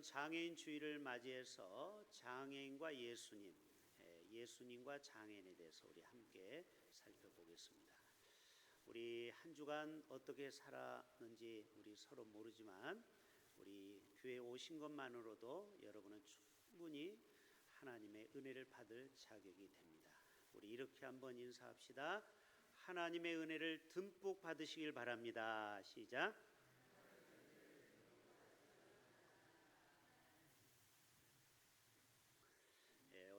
이번 장애인 주일을 맞이해서 장애인과 예수님, 예수님과 장애인에 대해서 우리 함께 살펴보겠습니다. 우리 한 주간 어떻게 살았는지 우리 서로 모르지만 우리 교회에 오신 것만으로도 여러분은 충분히 하나님의 은혜를 받을 자격이 됩니다. 우리 이렇게 한번 인사합시다. 하나님의 은혜를 듬뿍 받으시길 바랍니다. 시작.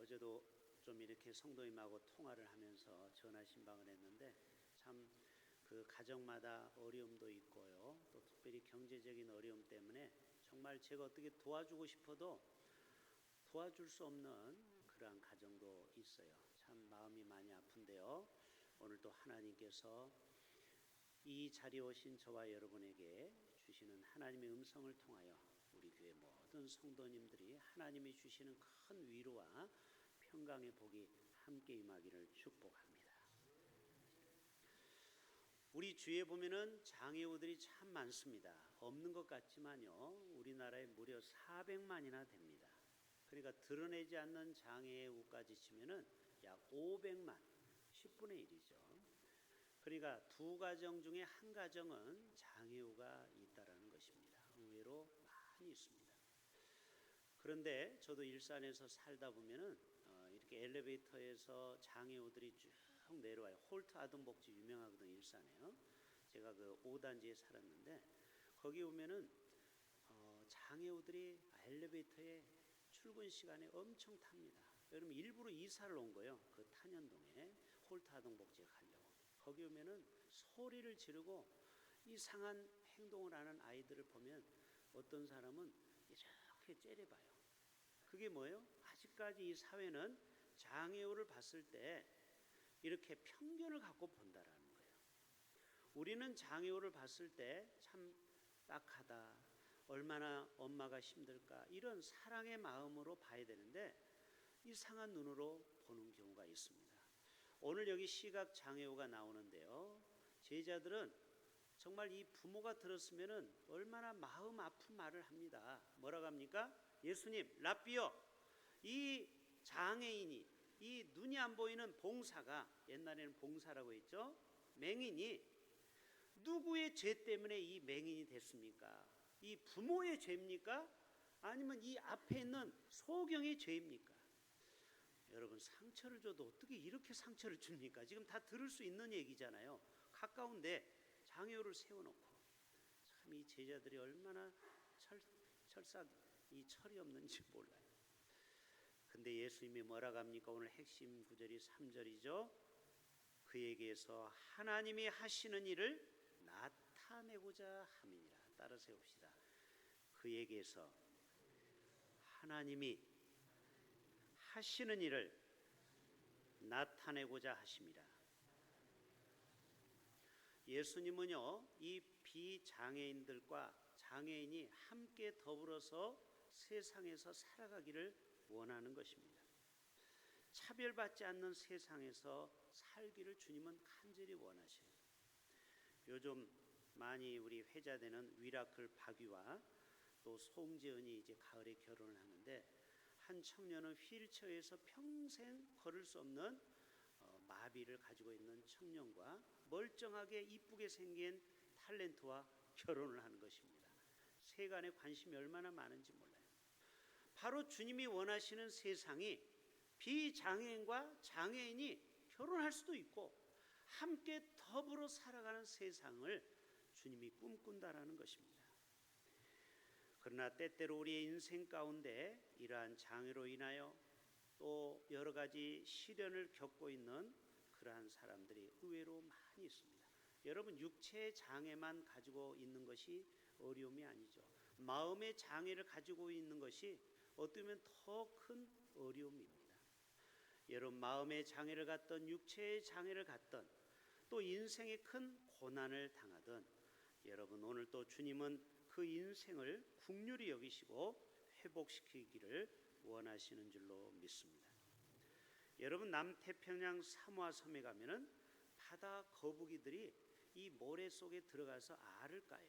어제도 좀 이렇게 성도님하고 통화를 하면서 전화 신방을 했는데 참 그 가정마다 어려움도 있고요. 또 특별히 경제적인 어려움 때문에 정말 제가 어떻게 도와주고 싶어도 도와줄 수 없는 그러한 가정도 있어요. 참 마음이 많이 아픈데요. 오늘도 하나님께서 이 자리에 오신 저와 여러분에게 주시는 하나님의 음성을 통하여 우리 교회 모든 성도님들이 하나님이 주시는 큰 위로와 평강의 복이 함께 임하기를 축복합니다. 우리 주위에 보면은 장애우들이 참 많습니다. 없는 것 같지만요, 우리나라에 무려 400만이나 됩니다. 그러니까 드러내지 않는 장애우까지 치면은 약 500만, 10분의 1이죠. 그러니까 두 가정 중에 한 가정은 장애우가 있다라는 것입니다. 의외로 많이 있습니다. 그런데 저도 일산에서 살다 보면은 이렇게 엘리베이터에서 장애우들이 쭉 내려와요. 홀트 아동복지 유명하거든요, 일산에요. 제가 그 5단지에 살았는데 거기 오면은 장애우들이 엘리베이터에 출근 시간에 엄청 탑니다. 여러분 일부러 이사를 온 거예요. 그 탄현동에 홀트 아동복지에 가려고. 거기 오면은 소리를 지르고 이상한 행동을 하는 아이들을 보면 어떤 사람은 이렇게 째려봐요. 그게 뭐예요? 아직까지 이 사회는 장애우를 봤을 때 이렇게 편견을 갖고 본다라는 거예요. 우리는 장애우를 봤을 때 참 딱하다, 얼마나 엄마가 힘들까, 이런 사랑의 마음으로 봐야 되는데 이상한 눈으로 보는 경우가 있습니다. 오늘 여기 시각 장애우가 나오는데요, 제자들은 정말 이 부모가 들었으면은 얼마나 마음 아픈 말을 합니다. 뭐라고 합니까? 예수님, 랍비여, 이 장애인이, 이 눈이 안 보이는 봉사가, 옛날에는 봉사라고 했죠, 맹인이 누구의 죄 때문에 이 맹인이 됐습니까? 이 부모의 죄입니까? 아니면 이 앞에 있는 소경의 죄입니까? 여러분, 상처를 줘도 어떻게 이렇게 상처를 줍니까? 지금 다 들을 수 있는 얘기잖아요. 가까운데 장애우를 세워놓고. 참 이 제자들이 얼마나 철사 이 철이 없는지 몰라요. 근데 예수님이 뭐라고 합니까? 오늘 핵심 구절이 3절이죠. 그에게서 하나님이 하시는 일을 나타내고자 함이니라. 따라 세웁시다. 그에게서 하나님이 하시는 일을 나타내고자 하심이라. 예수님은요, 이 비장애인들과 장애인이 함께 더불어서 세상에서 살아가기를 원하는 것입니다. 차별받지 않는 세상에서 살기를 주님은 간절히 원하셔요. 요즘 많이 우리 회자되는 위라클 박유와 또 송재은이 이제 가을에 결혼을 하는데, 한 청년은 휠체어에서 평생 걸을 수 없는 마비를 가지고 있는 청년과 멀쩡하게 이쁘게 생긴 탤런트와 결혼을 하는 것입니다. 세간에 관심이 얼마나 많은지 몰라요. 바로 주님이 원하시는 세상이 비장애인과 장애인이 결혼할 수도 있고 함께 더불어 살아가는 세상을 주님이 꿈꾼다라는 것입니다. 그러나 때때로 우리의 인생 가운데 이러한 장애로 인하여 또 여러 가지 시련을 겪고 있는 그러한 사람들이 의외로 많이 있습니다. 여러분, 육체의 장애만 가지고 있는 것이 어려움이 아니죠. 마음의 장애를 가지고 있는 것이 어쩌면 더 큰 어려움입니다. 여러분, 마음의 장애를 갖던 육체의 장애를 갖던 또 인생의 큰 고난을 당하던 여러분, 오늘 또 주님은 그 인생을 긍휼히 여기시고 회복시키기를 원하시는 줄로 믿습니다. 여러분, 남태평양 사모아 섬에 가면은 바다 거북이들이 이 모래 속에 들어가서 알을 까요.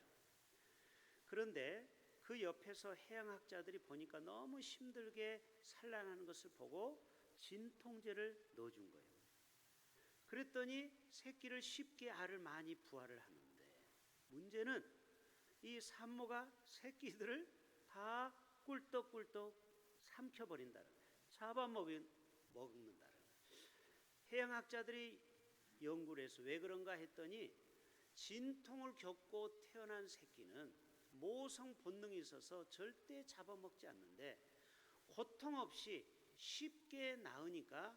그런데 그 옆에서 해양학자들이 보니까 너무 힘들게 산란하는 것을 보고 진통제를 넣어준 거예요. 그랬더니 새끼를 쉽게 알을 많이 부화를 하는데, 문제는 이 산모가 새끼들을 다 꿀떡꿀떡 삼켜버린다는 거예요. 잡아먹는다는 거예요. 해양학자들이 연구를 해서 왜 그런가 했더니, 진통을 겪고 태어난 새끼는 모성 본능이 있어서 절대 잡아먹지 않는데, 고통 없이 쉽게 낳으니까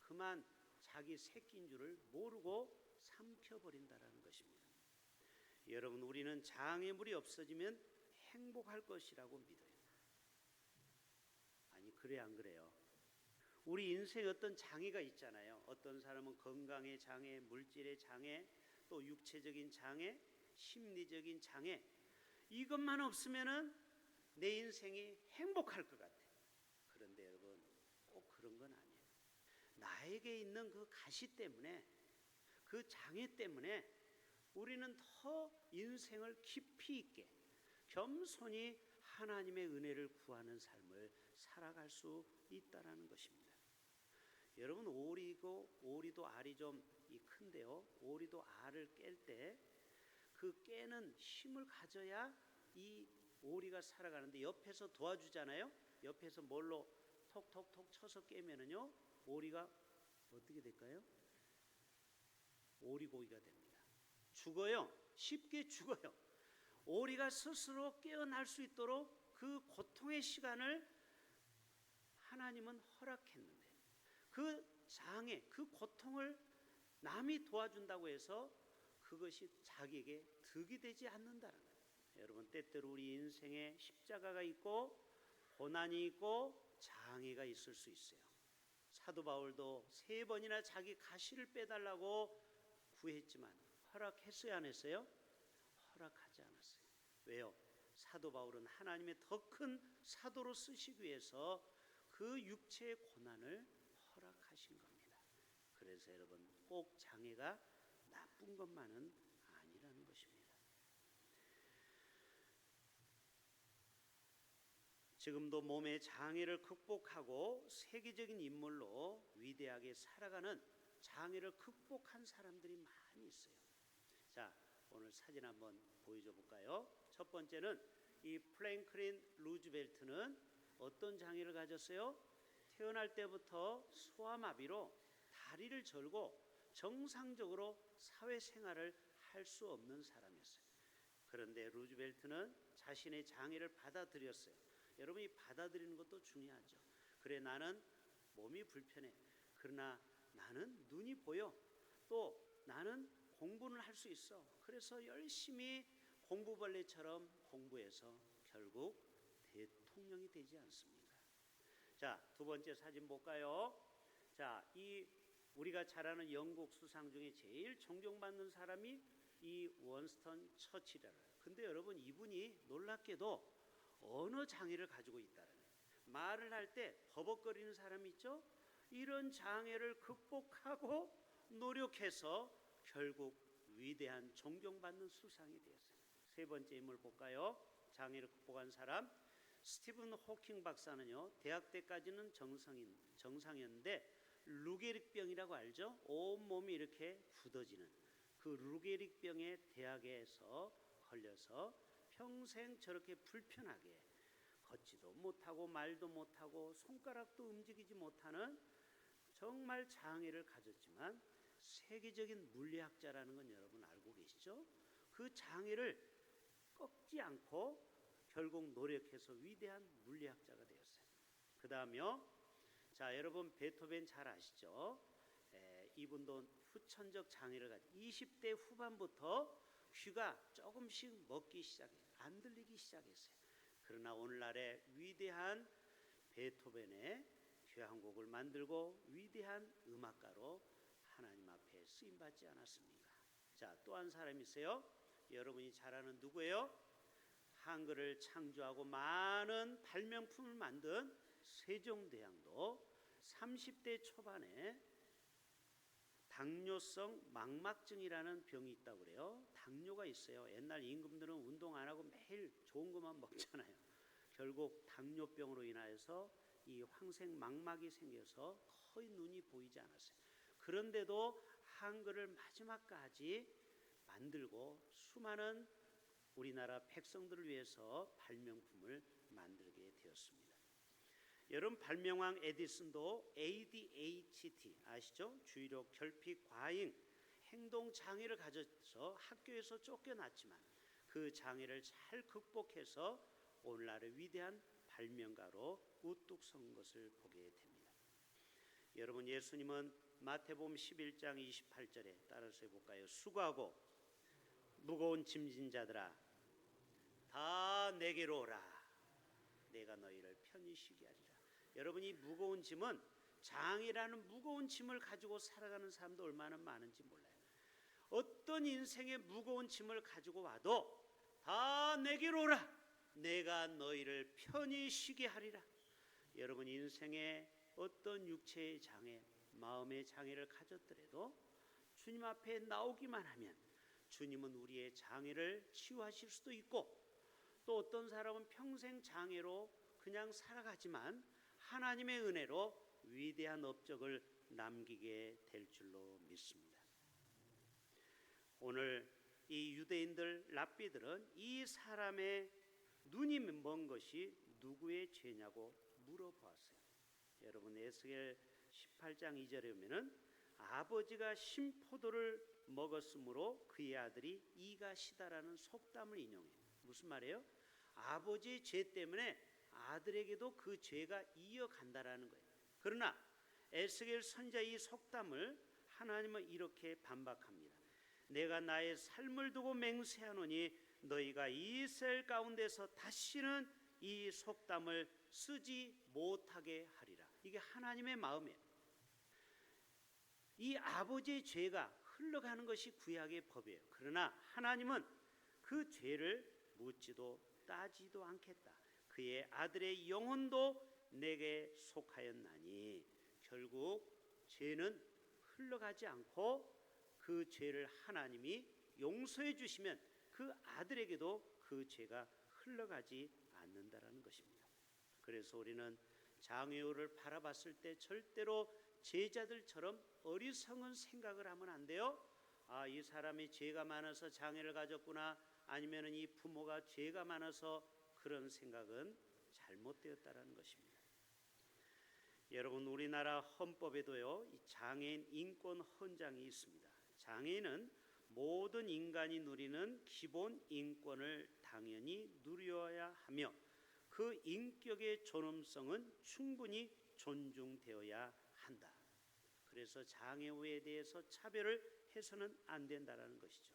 그만 자기 새끼인 줄을 모르고 삼켜버린다는 것입니다. 여러분, 우리는 장애물이 없어지면 행복할 것이라고 믿어요. 아니, 그래 안 그래요? 우리 인생에 어떤 장애가 있잖아요. 어떤 사람은 건강의 장애, 물질의 장애, 또 육체적인 장애, 심리적인 장애. 이것만 없으면은 내 인생이 행복할 것 같아. 그런데 여러분, 꼭 그런 건 아니에요. 나에게 있는 그 가시 때문에, 그 장애 때문에 우리는 더 인생을 깊이 있게 겸손히 하나님의 은혜를 구하는 삶을 살아갈 수 있다라는 것입니다. 여러분, 오리도 알이 좀 큰데요. 오리도 알을 깰 때 그 깨는 힘을 가져야 이 오리가 살아가는데, 옆에서 도와주잖아요. 옆에서 뭘로 톡톡톡 쳐서 깨면은요, 오리가 어떻게 될까요? 오리고기가 됩니다. 죽어요. 쉽게 죽어요. 오리가 스스로 깨어날 수 있도록 그 고통의 시간을 하나님은 허락했는데, 그 장애, 그 고통을 남이 도와준다고 해서 그것이 자기에게 득이 되지 않는다는 거예요. 여러분, 때때로 우리 인생에 십자가가 있고 고난이 있고 장애가 있을 수 있어요. 사도 바울도 3번이나 자기 가시를 빼달라고 구했지만 허락했어요, 안 했어요? 허락하지 않았어요. 왜요? 사도 바울은 하나님의 더 큰 사도로 쓰시기 위해서 그 육체의 고난을 허락하신 겁니다. 그래서 여러분, 꼭 장애가 나쁜 것만은 아니라는 것입니다. 지금도 몸의 장애를 극복하고 세계적인 인물로 위대하게 살아가는 장애를 극복한 사람들이 많이 있어요. 자, 오늘 사진 한번 보여줘 볼까요? 첫 번째는 이 프랭클린 루즈벨트는 어떤 장애를 가졌어요? 태어날 때부터 소아마비로 다리를 절고 정상적으로 사회생활을 할 수 없는 사람이었어요. 그런데 루즈벨트는 자신의 장애를 받아들였어요. 여러분이 받아들이는 것도 중요하죠. 그래, 나는 몸이 불편해. 그러나 나는 눈이 보여. 또 나는 공부는 할 수 있어. 그래서 열심히 공부벌레처럼 공부해서 결국 대통령이 되지 않습니까? 자, 두 번째 사진 볼까요? 자, 이 우리가 잘 아는 영국 수상 중에 제일 존경받는 사람이 이 원스턴 처칠이라요. 근데 여러분, 이분이 놀랍게도 언어 장애를 가지고 있다는 거예요. 말을 할 때 버벅거리는 사람이 있죠? 이런 장애를 극복하고 노력해서 결국 위대한 존경받는 수상이 되었어요. 세 번째 인물 볼까요? 장애를 극복한 사람, 스티븐 호킹 박사는요, 대학 때까지는 정상이었는데 루게릭병이라고 알죠? 온몸이 이렇게 굳어지는 그 루게릭병에 대학에서 걸려서 평생 저렇게 불편하게 걷지도 못하고 말도 못하고 손가락도 움직이지 못하는 정말 장애를 가졌지만, 세계적인 물리학자라는 건 여러분 알고 계시죠? 그 장애를 꺾지 않고 결국 노력해서 위대한 물리학자가 되었어요. 그 다음요, 자, 여러분 베토벤 잘 아시죠? 이분도 후천적 장애를 가지고 20대 후반부터 귀가 조금씩 먹기 시작해요. 안 들리기 시작했어요. 그러나 오늘날의 위대한 베토벤의 교향곡을 만들고 위대한 음악가로 하나님 앞에 쓰임받지 않았습니까? 자, 또 한 사람이 있어요. 여러분이 잘 아는 누구예요? 한글을 창조하고 많은 발명품을 만든 세종대왕도 30대 초반에 당뇨성 망막증이라는 병이 있다고 그래요. 당뇨가 있어요. 옛날 임금들은 운동 안 하고 매일 좋은 것만 먹잖아요. 결국 당뇨병으로 인하여서 이 황색 망막이 생겨서 거의 눈이 보이지 않았어요. 그런데도 한글을 마지막까지 만들고 수많은 우리나라 백성들을 위해서 발명품을 만들게 되었습니다. 여러분, 발명왕 에디슨도 ADHD 아시죠? 주의력 결핍 과잉 행동 장애를 가져서 학교에서 쫓겨났지만 그 장애를 잘 극복해서 오늘날의 위대한 발명가로 우뚝 선 것을 보게 됩니다. 여러분, 예수님은 마태복음 11장 28절에 따라서 해볼까요? 수고하고 무거운 짐진 자들아 다 내게로 오라. 내가 너희를 편히 쉬게 하리라. 여러분이 무거운 짐은 장애라는 무거운 짐을 가지고 살아가는 사람도 얼마나 많은지 몰라요. 어떤 인생의 무거운 짐을 가지고 와도 다 내게로 오라. 내가 너희를 편히 쉬게 하리라. 여러분, 인생의 어떤 육체의 장애, 마음의 장애를 가졌더라도 주님 앞에 나오기만 하면 주님은 우리의 장애를 치유하실 수도 있고, 또 어떤 사람은 평생 장애로 그냥 살아가지만 하나님의 은혜로 위대한 업적을 남기게 될 줄로 믿습니다. 오늘 이 유대인들 랍비들은 이 사람의 눈이 먼 것이 누구의 죄냐고 물어보았어요. 여러분, 에스겔 18장 2절에 보면은 아버지가 신포도를 먹었으므로 그의 아들이 이가 시다라는 속담을 인용해요. 무슨 말이에요? 아버지의 죄 때문에 아들에게도 그 죄가 이어간다라는 거예요. 그러나 에스겔 선지자 이 속담을 하나님은 이렇게 반박합니다. 내가 나의 삶을 두고 맹세하노니 너희가 이스라엘 가운데서 다시는 이 속담을 쓰지 못하게 하리라. 이게 하나님의 마음이에요. 이 아버지의 죄가 흘러가는 것이 구약의 법이에요. 그러나 하나님은 그 죄를 묻지도 따지도 않겠다. 그의 아들의 영혼도 내게 속하였나니 결국 죄는 흘러가지 않고 그 죄를 하나님이 용서해 주시면 그 아들에게도 그 죄가 흘러가지 않는다라는 것입니다. 그래서 우리는 장애우를 바라봤을 때 절대로 제자들처럼 어리석은 생각을 하면 안 돼요. 아, 이 사람이 죄가 많아서 장애를 가졌구나, 아니면 이 부모가 죄가 많아서 그런 생각은 잘못되었다라는 것입니다. 여러분, 우리나라 헌법에도요, 이 장애인 인권 헌장이 있습니다. 장애인은 모든 인간이 누리는 기본 인권을 당연히 누려야 하며 그 인격의 존엄성은 충분히 존중되어야 한다. 그래서 장애우에 대해서 차별을 해서는 안 된다라는 것이죠.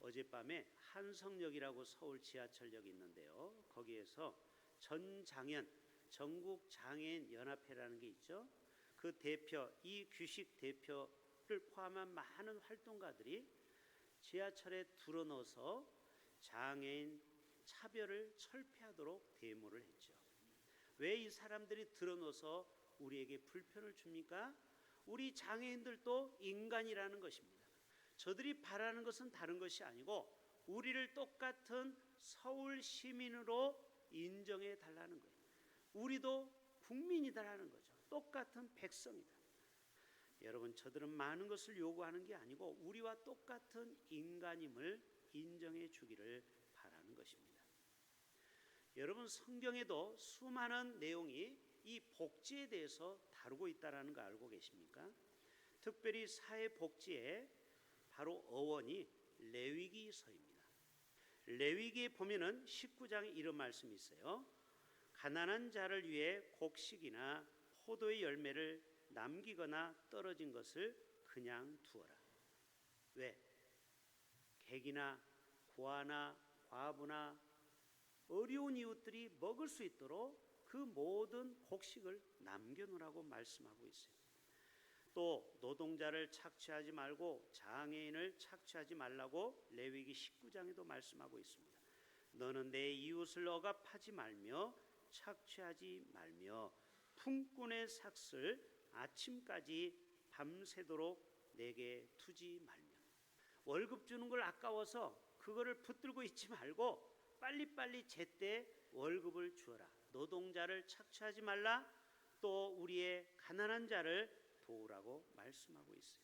어젯밤에 한성역이라고 서울 지하철역이 있는데요. 거기에서 전장현 전국 장애인 연합회라는 게 있죠. 그 대표 이규식 대표를 포함한 많은 활동가들이 지하철에 들어넣어서 장애인 차별을 철폐하도록 데모를 했죠. 왜 이 사람들이 들어넣어서 우리에게 불편을 줍니까? 우리 장애인들도 인간이라는 것입니다. 저들이 바라는 것은 다른 것이 아니고 우리를 똑같은 서울 시민으로 인정해 달라는 거예요. 우리도 국민이다라는 거죠. 똑같은 백성이다. 여러분, 저들은 많은 것을 요구하는 게 아니고 우리와 똑같은 인간임을 인정해 주기를 바라는 것입니다. 여러분, 성경에도 수많은 내용이 이 복지에 대해서 다루고 있다는 거 알고 계십니까? 특별히 사회복지에 바로 어원이 레위기서입니다. 레위기에 보면은 19장에 이런 말씀이 있어요. 가난한 자를 위해 곡식이나 포도의 열매를 남기거나 떨어진 것을 그냥 두어라. 왜? 객이나 고아나 과부나 어려운 이웃들이 먹을 수 있도록 그 모든 곡식을 남겨놓으라고 말씀하고 있어요. 또 노동자를 착취하지 말고 장애인을 착취하지 말라고 레위기 19장에도 말씀하고 있습니다. 너는 내 이웃을 억압하지 말며 착취하지 말며 품꾼의 삭슬 아침까지 밤새도록 내게 두지 말며. 월급 주는 걸 아까워서 그거를 붙들고 있지 말고 빨리빨리 제때 월급을 주어라. 노동자를 착취하지 말라. 또 우리의 가난한 자를 도우라고 말씀하고 있어요.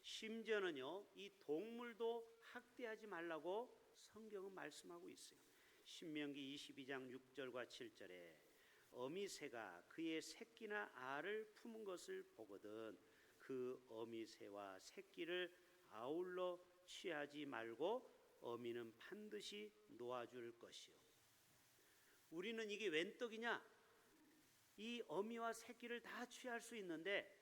심지어는요, 이 동물도 학대하지 말라고 성경은 말씀하고 있어요. 신명기 22장 6절과 7절에 어미새가 그의 새끼나 알을 품은 것을 보거든 그 어미새와 새끼를 아울러 취하지 말고 어미는 반드시 놓아줄 것이요. 우리는 이게 웬 떡이냐? 이 어미와 새끼를 다 취할 수 있는데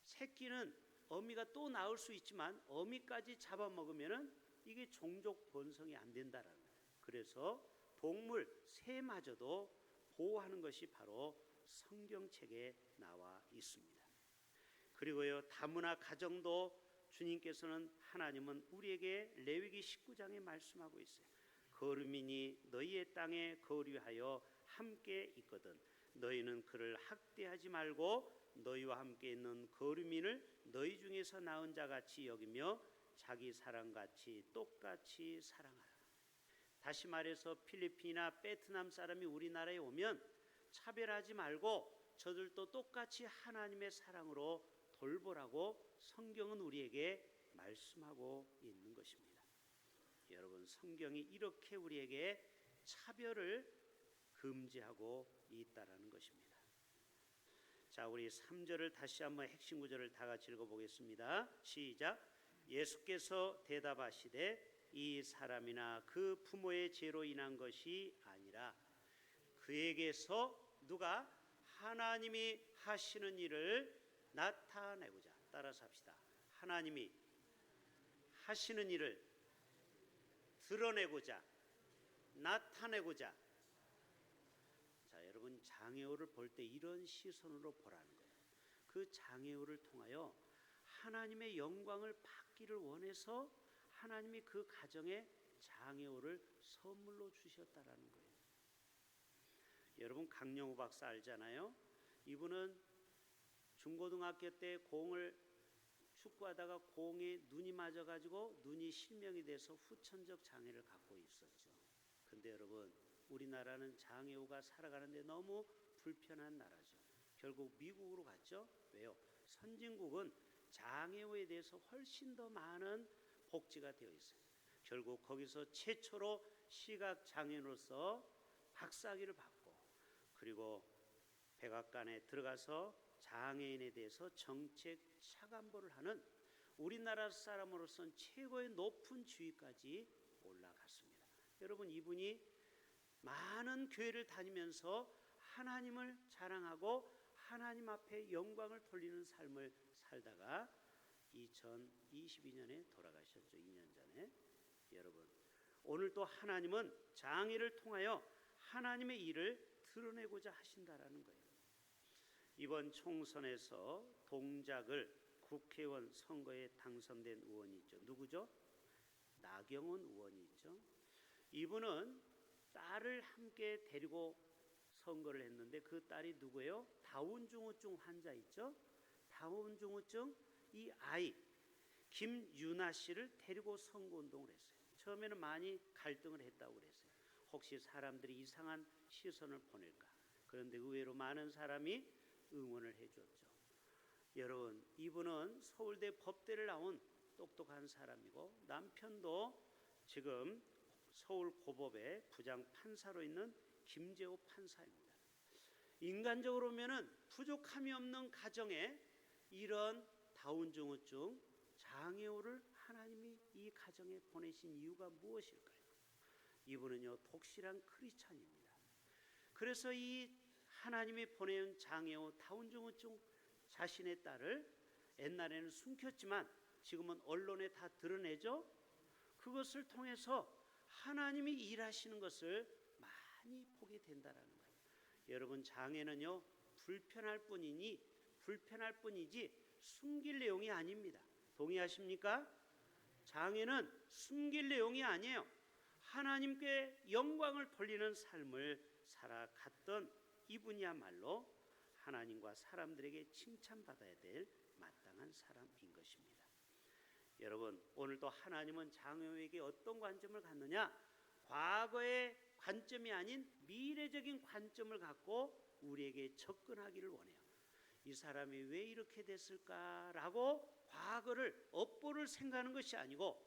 새끼는 어미가 또 낳을 수 있지만 어미까지 잡아먹으면은 이게 종족 번성이 안 된다라는 거예요. 그래서 동물 새마저도 보호하는 것이 바로 성경책에 나와 있습니다. 그리고요, 다문화 가정도 주님께서는 하나님은 우리에게 레위기 19장에 말씀하고 있어요. 거류민이 너희의 땅에 거류하여 함께 있거든 너희는 그를 학대하지 말고 너희와 함께 있는 거류민을 너희 중에서 낳은 자같이 여기며 자기 사랑같이 똑같이 사랑하라. 다시 말해서 필리핀이나 베트남 사람이 우리나라에 오면 차별하지 말고 저들도 똑같이 하나님의 사랑으로 돌보라고 성경은 우리에게 말씀하고 있는 것입니다. 여러분, 성경이 이렇게 우리에게 차별을 금지하고 있다라는 것입니다. 자, 우리 3절을 다시 한번 핵심 구절을 다 같이 읽어보겠습니다. 시작. 예수께서 대답하시되 이 사람이나 그 부모의 죄로 인한 것이 아니라 그에게서 누가 하나님이 하시는 일을 나타내고자. 따라서 합시다. 하나님이 하시는 일을 드러내고자, 나타내고자. 자, 여러분, 장애우를 볼 때 이런 시선으로 보라는 거예요. 그 장애우를 통하여 하나님의 영광을 받기를 원해서 하나님이 그 가정에 장애우를 선물로 주셨다라는 거예요. 여러분, 강영우 박사 알잖아요. 이분은 중고등학교 때 공을 축구하다가 공에 눈이 맞아가지고 눈이 실명이 돼서 후천적 장애를 갖고 있었죠. 근데 여러분, 우리나라는 장애우가 살아가는데 너무 불편한 나라죠. 결국 미국으로 갔죠. 왜요? 선진국은 장애우에 대해서 훨씬 더 많은 복지가 되어 있어요. 결국 거기서 최초로 시각장애인으로서 박사학위를 받고 그리고 백악관에 들어가서 장애인에 대해서 정책 차관보를 하는 우리나라 사람으로서는 최고의 높은 지위까지 올라갔습니다. 여러분, 이분이 많은 교회를 다니면서 하나님을 자랑하고 하나님 앞에 영광을 돌리는 삶을 살다가 2022년에 돌아가셨죠. 2년 전에. 여러분, 오늘 또 하나님은 장애를 통하여 하나님의 일을 드러내고자 하신다라는 거예요. 이번 총선에서 동작을 국회의원 선거에 당선된 의원이 있죠. 누구죠? 나경원 의원이 있죠. 이분은 딸을 함께 데리고 선거를 했는데 그 딸이 누구예요? 다운증후증 환자 있죠. 다운증후증 이 아이 김유나 씨를 데리고 선거운동을 했어요. 처음에는 많이 갈등을 했다고 그랬어요. 혹시 사람들이 이상한 시선을 보낼까. 그런데 의외로 많은 사람이 응원을 해줬죠. 여러분, 이분은 서울대 법대를 나온 똑똑한 사람이고 남편도 지금 서울고법의 부장 판사로 있는 김재호 판사입니다. 인간적으로 보면은 부족함이 없는 가정에 이런 다운증후증 장애우를 하나님이 이 가정에 보내신 이유가 무엇일까요? 이분은요, 독실한 크리스찬입니다. 그래서 이 하나님이 보내온 장애우 다운증후증 자신의 딸을 옛날에는 숨겼지만 지금은 언론에 다 드러내죠. 그것을 통해서 하나님이 일하시는 것을 많이 보게 된다라는 거예요. 여러분, 장애는요 불편할 뿐이지 숨길 내용이 아닙니다. 동의하십니까? 장애는 숨길 내용이 아니에요. 하나님께 영광을 돌리는 삶을 살아갔던 이분이야말로 하나님과 사람들에게 칭찬받아야 될 마땅한 사람인 것입니다. 여러분, 오늘도 하나님은 장애우에게 어떤 관점을 갖느냐? 과거의 관점이 아닌 미래적인 관점을 갖고 우리에게 접근하기를 원해요. 이 사람이 왜 이렇게 됐을까라고 과거를 업보를 생각하는 것이 아니고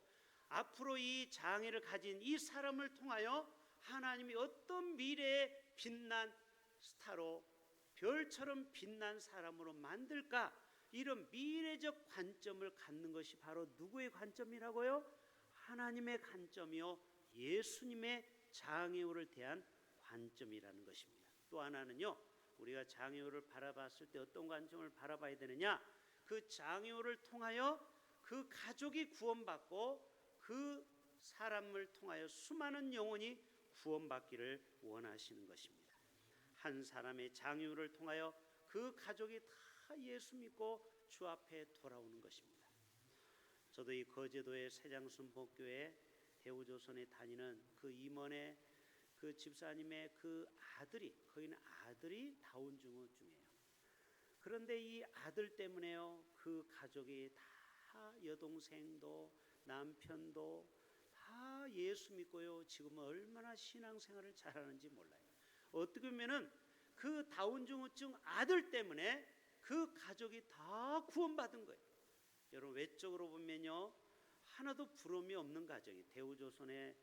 앞으로 이 장애를 가진 이 사람을 통하여 하나님이 어떤 미래의 빛난 스타로 별처럼 빛난 사람으로 만들까, 이런 미래적 관점을 갖는 것이 바로 누구의 관점이라고요? 하나님의 관점이요, 예수님의 장애우를 대한 관점이라는 것입니다. 또 하나는요, 우리가 장애우를 바라봤을 때 어떤 관점을 바라봐야 되느냐? 그 장애우를 통하여 그 가족이 구원받고 그 사람을 통하여 수많은 영혼이 구원받기를 원하시는 것입니다. 한 사람의 장애우를 통하여 그 가족이 다 예수 믿고 주 앞에 돌아오는 것입니다. 저도 이 거제도의 세장순복교회 대우조선에 다니는 그 임원의 그 집사님의 그 아들이, 거기는 아들이 다운증후증이에요. 그런데 이 아들 때문에요, 그 가족이 다 여동생도 남편도 다 예수 믿고요, 지금 얼마나 신앙생활을 잘하는지 몰라요. 어떻게 보면은 그 다운증후증 아들 때문에 그 가족이 다 구원받은 거예요. 여러분, 외적으로 보면요, 하나도 부러움이 없는 가정이 대우조선의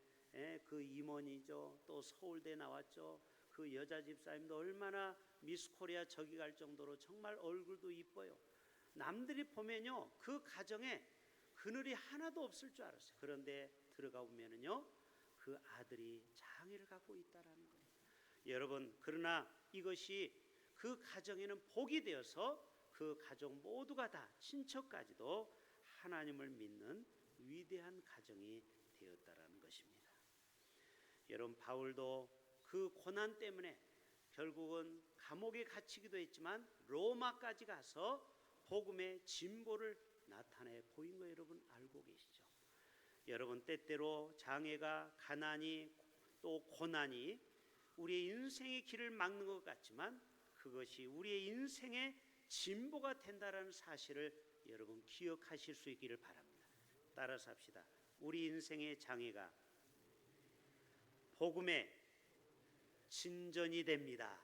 그 임원이죠. 또 서울대 나왔죠. 그 여자 집사님도 얼마나 미스코리아 저기 갈 정도로 정말 얼굴도 이뻐요. 남들이 보면요, 그 가정에 그늘이 하나도 없을 줄 알았어요. 그런데 들어가 보면은요, 그 아들이 장애를 갖고 있다라는 거예요. 여러분, 그러나 이것이 그 가정에는 복이 되어서 그 가족 모두가 다, 친척까지도 하나님을 믿는 위대한 가정이 되었다라는 것입니다. 여러분, 바울도 그 고난 때문에 결국은 감옥에 갇히기도 했지만 로마까지 가서 복음의 진보를 나타내 보인 거 여러분 알고 계시죠? 여러분, 때때로 장애가, 가난이, 또 고난이 우리의 인생의 길을 막는 것 같지만 그것이 우리의 인생의 진보가 된다는 사실을 여러분 기억하실 수 있기를 바랍니다. 따라서 합시다. 우리 인생의 장애가 복음의 진전이 됩니다.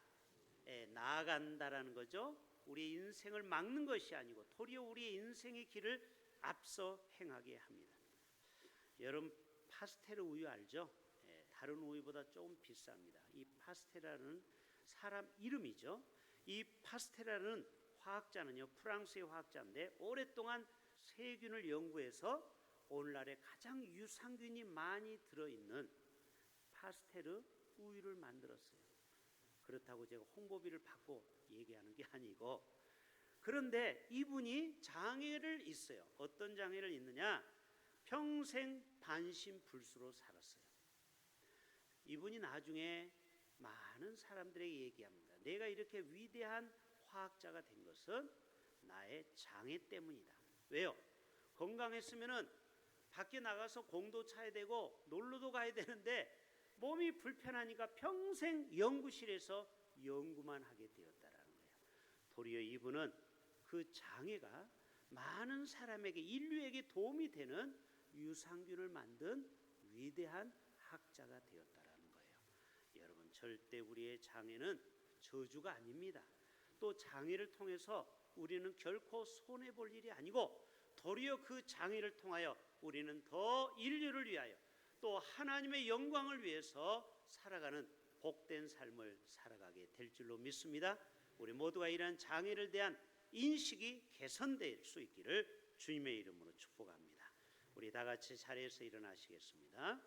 나아간다라는 거죠. 우리의 인생을 막는 것이 아니고 도리어 우리의 인생의 길을 앞서 행하게 합니다. 여러분, 파스텔 우유 알죠? 다른 우유보다 조금 비쌉니다. 이 파스텔라는 사람 이름이죠. 이 파스텔라는 화학자는요, 프랑스의 화학자인데 오랫동안 세균을 연구해서 오늘날에 가장 유산균이 많이 들어있는 파스텔 우유를 만들었어요. 그렇다고 제가 홍보비를 받고 얘기하는 게 아니고, 그런데 이분이 장애를 있어요. 어떤 장애를 있느냐? 평생 반신불수로 살았어요. 이분이 나중에 많은 사람들에게 얘기합니다. 내가 이렇게 위대한 화학자가 된 것은 나의 장애 때문이다. 왜요? 건강했으면은 밖에 나가서 공도 차야 되고 놀러도 가야 되는데 몸이 불편하니까 평생 연구실에서 연구만 하게 되었다라는 거예요. 도리어 이분은 그 장애가 많은 사람에게, 인류에게 도움이 되는 유산균을 만든 위대한 학자가 되었다라는 거예요. 여러분, 절대 우리의 장애는 저주가 아닙니다. 또 장애를 통해서 우리는 결코 손해볼 일이 아니고 도리어 그 장애를 통하여 우리는 더 인류를 위하여 또 하나님의 영광을 위해서 살아가는 복된 삶을 살아가게 될 줄로 믿습니다. 우리 모두가 이러한 장애를 대한 인식이 개선될 수 있기를 주님의 이름으로 축복합니다. 우리 다 같이 자리에서 일어나시겠습니다.